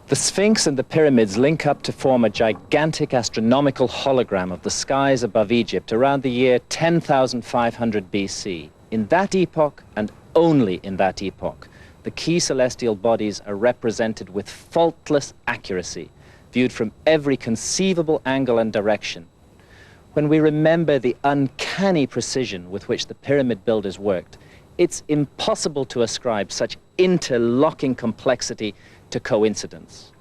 The Sphinx and the pyramids link up to form a gigantic astronomical hologram of the skies above Egypt around the year 10,500 BC. In that epoch, and only in that epoch, the key celestial bodies are represented with faultless accuracy, viewed from every conceivable angle and direction. When we remember the uncanny precision with which the pyramid builders worked, it's impossible to ascribe such interlocking complexity to coincidence.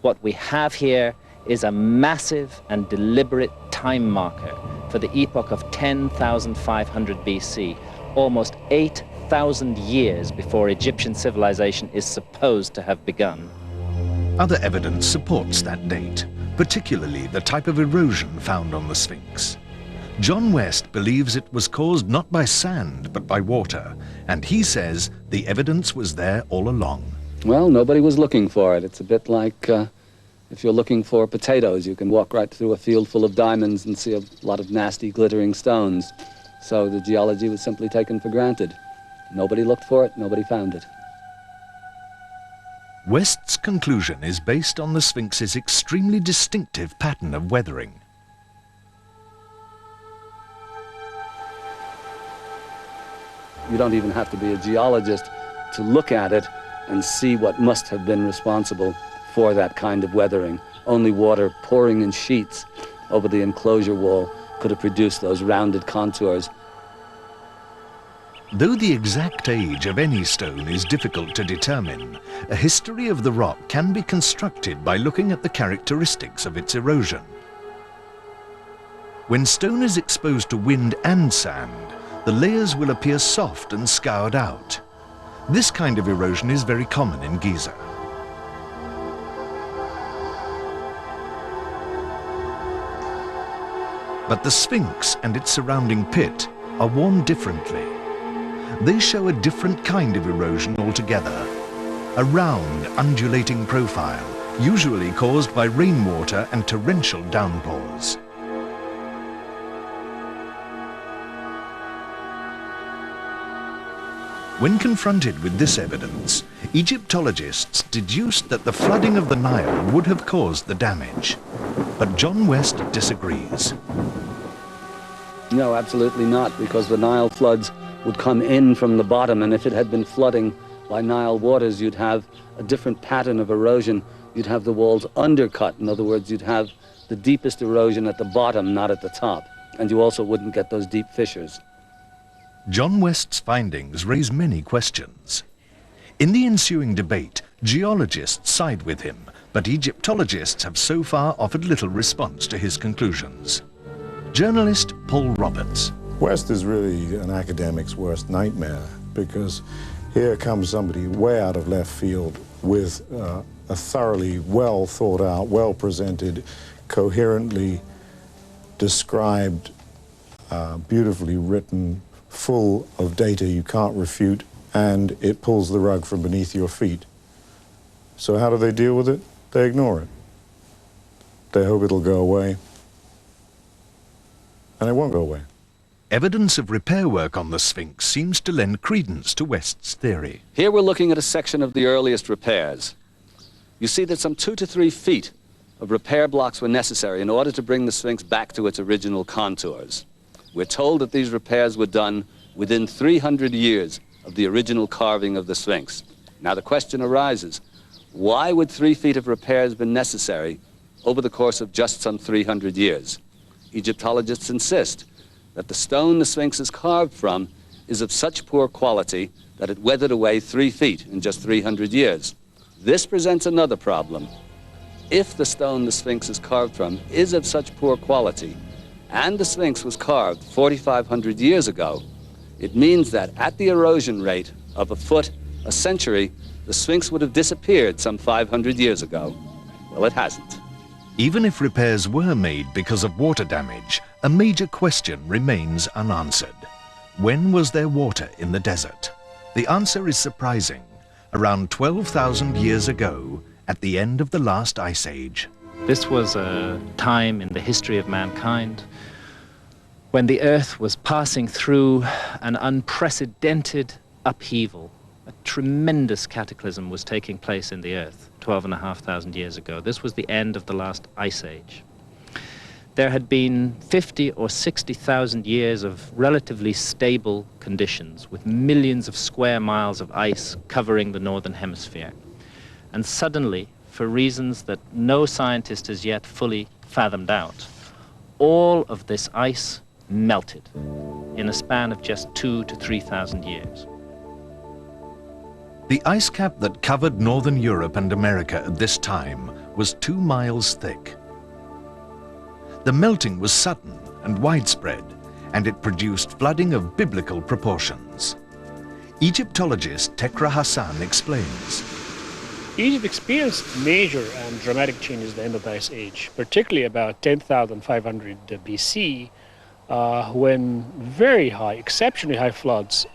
What we have here is a massive and deliberate time marker for the epoch of 10,500 BC, almost 8,000 years before Egyptian civilization is supposed to have begun. Other evidence supports that date, particularly the type of erosion found on the Sphinx. John West believes it was caused not by sand, but by water, and he says the evidence was there all along. Well, nobody was looking for it. It's a bit like if you're looking for potatoes, you can walk right through a field full of diamonds and see a lot of nasty, glittering stones. So the geology was simply taken for granted. Nobody looked for it, nobody found it. West's conclusion is based on the Sphinx's extremely distinctive pattern of weathering. You don't even have to be a geologist to look at it and see what must have been responsible for that kind of weathering. Only water pouring in sheets over the enclosure wall could have produced those rounded contours. Though the exact age of any stone is difficult to determine, a history of the rock can be constructed by looking at the characteristics of its erosion. When stone is exposed to wind and sand, the layers will appear soft and scoured out. This kind of erosion is very common in Giza. But the Sphinx and its surrounding pit are worn differently. They show a different kind of erosion altogether. A round, undulating profile, usually caused by rainwater and torrential downpours. When confronted with this evidence, Egyptologists deduced that the flooding of the Nile would have caused the damage. But John West disagrees. No, absolutely not, because the Nile floods would come in from the bottom, and if it had been flooding by Nile waters, you'd have a different pattern of erosion. You'd have the walls undercut. In other words, you'd have the deepest erosion at the bottom, not at the top. And you also wouldn't get those deep fissures. John West's findings raise many questions. In the ensuing debate, geologists side with him, but Egyptologists have so far offered little response to his conclusions. Journalist Paul Roberts. West is really an academic's worst nightmare, because here comes somebody way out of left field with a thoroughly well thought out, well presented, coherently described, beautifully written, full of data you can't refute, and it pulls the rug from beneath your feet. So how do they deal with it? They ignore it. They hope it'll go away, and it won't go away. Evidence of repair work on the Sphinx seems to lend credence to West's theory. Here we're looking at a section of the earliest repairs. You see that some 2 to 3 feet of repair blocks were necessary in order to bring the Sphinx back to its original contours. We're told that these repairs were done within 300 years of the original carving of the Sphinx. Now the question arises, why would 3 feet of repairs be necessary over the course of just some 300 years? Egyptologists insist that the stone the Sphinx is carved from is of such poor quality that it weathered away 3 feet in just 300 years. This presents another problem. If the stone the Sphinx is carved from is of such poor quality, and the Sphinx was carved 4,500 years ago, it means that at the erosion rate of a foot a century, the Sphinx would have disappeared some 500 years ago. Well, it hasn't. Even if repairs were made because of water damage, a major question remains unanswered. When was there water in the desert? The answer is surprising. Around 12,000 years ago, at the end of the last ice age. This was a time in the history of mankind when the earth was passing through an unprecedented upheaval. a tremendous cataclysm was taking place in the Earth 12,500 years ago. This was the end of the last ice age. There had been 50 or 60,000 years of relatively stable conditions with millions of square miles of ice covering the northern hemisphere. And suddenly, for reasons that no scientist has yet fully fathomed out, all of this ice melted in a span of just 2,000 to 3,000 years. The ice cap that covered northern Europe and America at this time was 2 miles thick. The melting was sudden and widespread, and it produced flooding of biblical proportions. Egyptologist Tekra Hassan explains. Egypt experienced major and dramatic changes at the end of the Ice Age, particularly about 10,500 BC, when very high, exceptionally high floods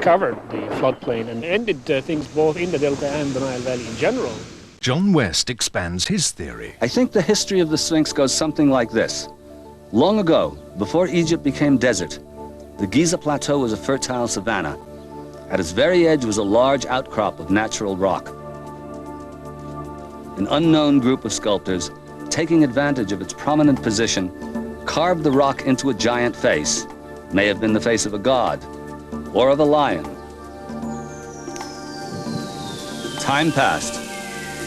covered the floodplain and ended things both in the Delta and the Nile Valley in general. John West expands his theory. I think the history of the Sphinx goes something like this. Long ago, before Egypt became desert, the Giza Plateau was a fertile savanna. At its very edge was a large outcrop of natural rock. An unknown group of sculptors, taking advantage of its prominent position, carved the rock into a giant face. May have been the face of a god or of a lion. Time passed.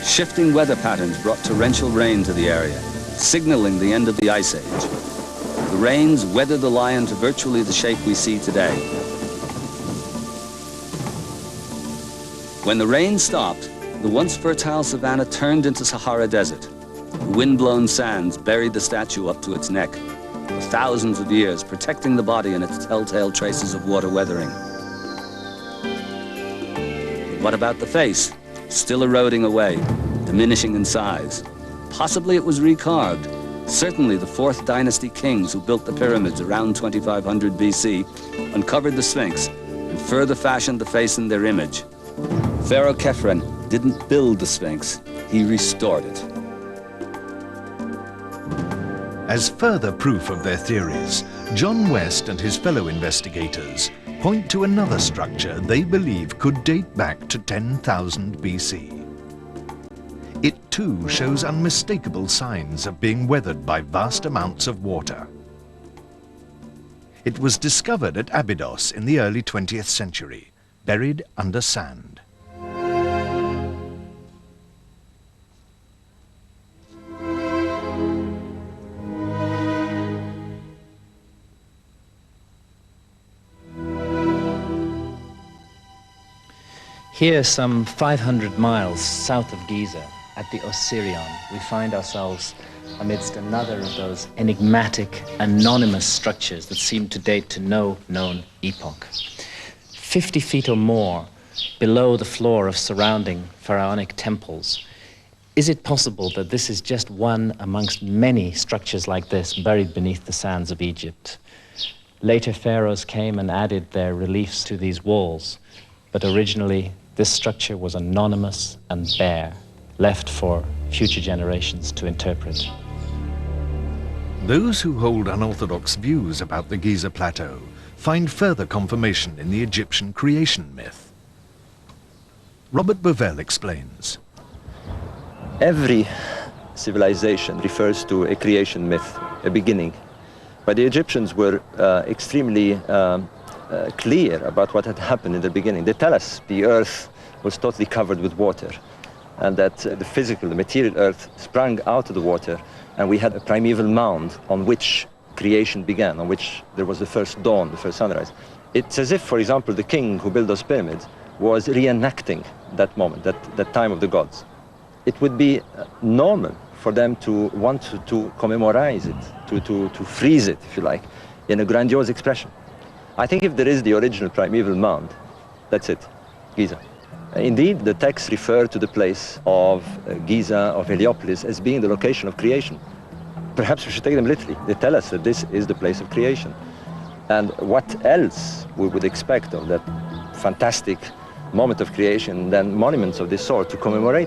Shifting weather patterns brought torrential rain to the area, signaling the end of the Ice Age. The rains weathered the lion to virtually the shape we see today. When the rain stopped, the once fertile savanna turned into Sahara Desert. The wind-blown sands buried the statue up to its neck, for thousands of years, protecting the body and its telltale traces of water weathering. But what about the face? Still eroding away, diminishing in size. Possibly it was recarved. Certainly the 4th dynasty kings who built the pyramids around 2500 BC uncovered the Sphinx and further fashioned the face in their image. Pharaoh Khephren didn't build the Sphinx, he restored it. As further proof of their theories, John West and his fellow investigators point to another structure they believe could date back to 10,000 BC. It too shows unmistakable signs of being weathered by vast amounts of water. It was discovered at Abydos in the early 20th century, buried under sand. Here, some 500 miles south of Giza, at the Osirion, we find ourselves amidst another of those enigmatic, anonymous structures that seem to date to no known epoch. 50 feet or more below the floor of surrounding pharaonic temples. Is it possible that this is just one amongst many structures like this buried beneath the sands of Egypt? Later pharaohs came and added their reliefs to these walls, but originally this structure was anonymous and bare, left for future generations to interpret. Those who hold unorthodox views about the Giza Plateau find further confirmation in the Egyptian creation myth. Robert Bovell explains. Every civilization refers to a creation myth, a beginning. But the Egyptians were extremely clear about what had happened in the beginning. They tell us the earth was totally covered with water, and that the physical, the material earth sprang out of the water, and we had a primeval mound on which creation began, on which there was the first dawn, the first sunrise. It's as if, for example, the king who built those pyramids was reenacting that moment, that time of the gods. It would be normal for them to want to commemorate it, to freeze it, if you like, in a grandiose expression. I think if there is the original primeval mound, that's it, Giza. Indeed, the texts refer to the place of Giza, of Heliopolis, as being the location of creation. Perhaps we should take them literally. They tell us that this is the place of creation. And what else we would expect of that fantastic moment of creation than monuments of this sort to commemorate?